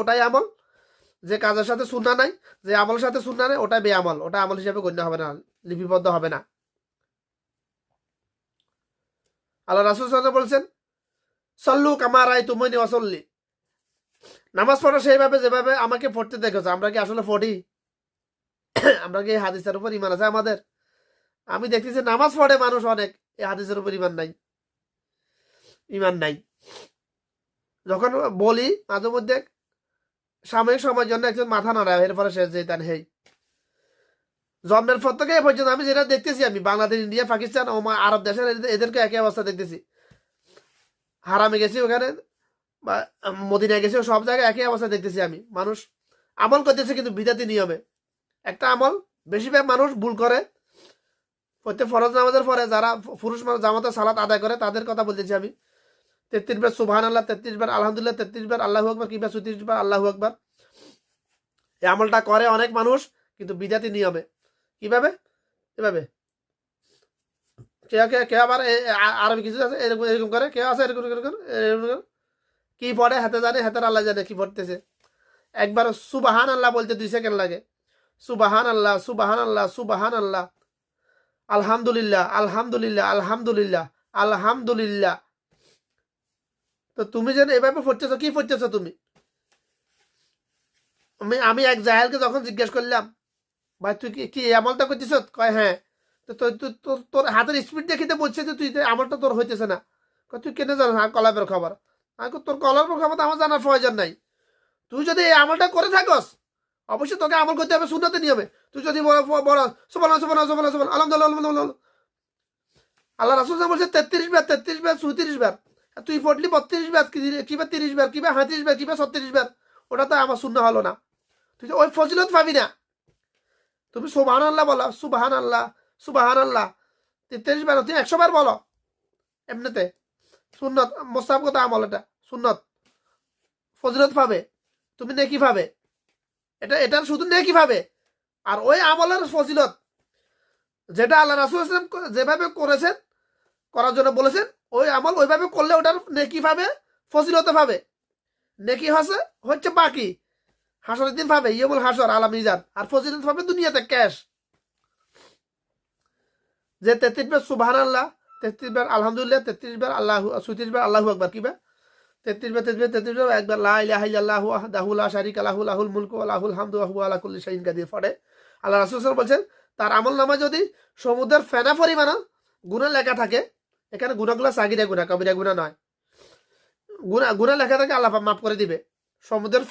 ওটাই আমল, যে কাজের সাথে সুন্নাহ নাই, যে আমলের সাথে সুন্নাহ নাই ওটা বেআমল, ওটা আমল হিসেবে গণ্য হবে না, লিপিবদ্ধ হবে না। আল্লাহ রাসূল সাল্লাল্লাহু আলাইহি ওয়াসাল্লাম বলছেন সল্লু কামা রাআইতুমুনি ওয়াসাল্লি, নামাজ পড়ো সেইভাবে যেভাবে আমাকে পড়তে দেখেছো। আমরা কি আসলে পড়ি? আমরা কি এই হাদিসের উপর ঈমান আছে আমাদের? আমি দেখতেছি নামাজ পড়ে মানুষ অনেক, এই হাদিসের উপর ঈমান নাই, ঈমান নাই। যখন বলি মাঝে মধ্যে সাময়িক সময়ের জন্য একজন মাথা নাড়ায়, এরপরে শেষ যেতেন হেই। জন্মের পর থেকে এ পর্যন্ত আমি যেটা দেখতেছি, আমি বাংলাদেশ, ইন্ডিয়া, পাকিস্তান ও আরব দেশের এদেরকে একই অবস্থা দেখতেছি। হারামে গেছি ওখানে বা মদিনায় গেছি, সব জায়গায় একই অবস্থা দেখতেছি আমি। মানুষ আমল করতেছে কিন্তু বিদাতি নিয়মে। একটা আমল বেশিরভাগ মানুষ ভুল করে, প্রত্যেক ফরজ নামাজের পরে যারা পুরুষ মানুষ জামাতে সালাত আদায় করে তাদের কথা বলতেছি আমি। 33 বার সুবহানাল্লাহ, 33 বার আলহামদুলিল্লাহ, 33 বার আল্লাহু আকবার, কিংবা 34 বার আল্লাহু আকবার, এই আমলটা করে অনেক মানুষ কিন্তু বিদাতি নিয়মে। কিভাবে? এভাবে কেউ কেউ আবার আরবি কিছু আছে এরকম এরকম করে, কেউ আছে এরকম এরকম এরকম কি পড়ে হাতে জানে, হাতের আল্লাহ জানে কি পড়তেছে। একবার সুবাহান আল্লাহ বলতে 2 সেকেন্ড লাগে। সুবাহান আল্লাহ, সুবাহান আল্লাহ, সুবাহান আল্লাহ, আলহামদুলিল্লাহ, আলহামদুলিল্লাহ, আলহামদুলিল্লাহ, আলহামদুলিল্লাহ। তো তুমি যেন এভাবে পড়তেছো, কি পড়তেছো তুমি? আমি এক জাহেলকে যখন জিজ্ঞেস করলাম, ভাই তুই কি কি এই আমলটা করতেছ? কয় হ্যাঁ। তো তোর হাতের স্পিড দেখিতে বলছে যে তুই আমলটা তোর হইতেছে না। কয় তুই কেন জানো কলাপের খবর? আমি তোর কলাপের খবর তো আমার জানার প্রয়োজন নাই। তুই যদি এই আমলটা করে থাকস, অবশ্যই তোকে আমল করতে হবে সুন্নতে নিয়মে। তুই যদি বড় সুবহানাল্লাহ, সুবহানাল্লাহ, সুবহানাল্লাহ, সুবহানাল্লাহ, আলহামদুলিল্লাহ, আলহামদুলিল্লাহ, আল্লাহ রাসূল বলছে 33 বার, 33 বার, 34 বার। তুই পড়লি 32 বার, কিবা 30 বার, কিবা 35 বার, কিবা 36 বার। ওটা তো আমার সুন্নাহ হলো না। তুই ওই ফজিলত পাবি না। তুমি সুবহানাল্লাহ বলো, সুবহানাল্লাহ, সুবহানাল্লাহ 33 বার, তুমি 100 বার বলো এমনিতে। সুন্নত মোস্তাহাব কথা আমল, এটা সুন্নত, ফজিলত পাবে, তুমি নেকি পাবে। এটার শুধু নেকি পাবে। আর ওই আমলের ফজিলত যেটা আল্লাহ রাসূল সাল্লাল্লাহু আলাইহি ওয়াসাল্লাম যেভাবে করেছেন, করার জন্য বলেছেন, ওই আমল ওইভাবে করলে ওটার নেকি পাবে, ফজিলত পাবে। নেকি হচ্ছে বাকি হাসরের দিন পাবে, ইয়মুল হাসর আলা মিজান। আর ফজিলত পাবে দুনিয়াতে ক্যাশ। যে 33 বার সুবহানাল্লাহ, 33 বার আলহামদুলিল্লাহ, 33 বার আল্লাহু, 34 বার আল্লাহু আকবার, কিবা 33 বার, 33 বার, 33 বার, একবার লা ইলাহা ইল্লাল্লাহু ওয়াহদাহু লা শারীকা লাহু লাহুল মুলকু ওয়া লাহুল হামদু ওয়া হুয়া আলা কুল্লি শাইইন কাদির পড়ে, আল্লাহ রাসূল সাল্লাল্লাহু আলাইহি ওয়াসাল্লাম বলেন তার আমলনামায় যদি সমুদ্রের ফেনা পরিমাণ গুনাহ লেখা থাকে, এখানে গুনাহগুলো সাগীরা গুনাহ, কবিরা গুনাহ নয়, গুনাহ লেখা থাকে, আল্লাহ মাফ করে দিবে। সমুদ্রের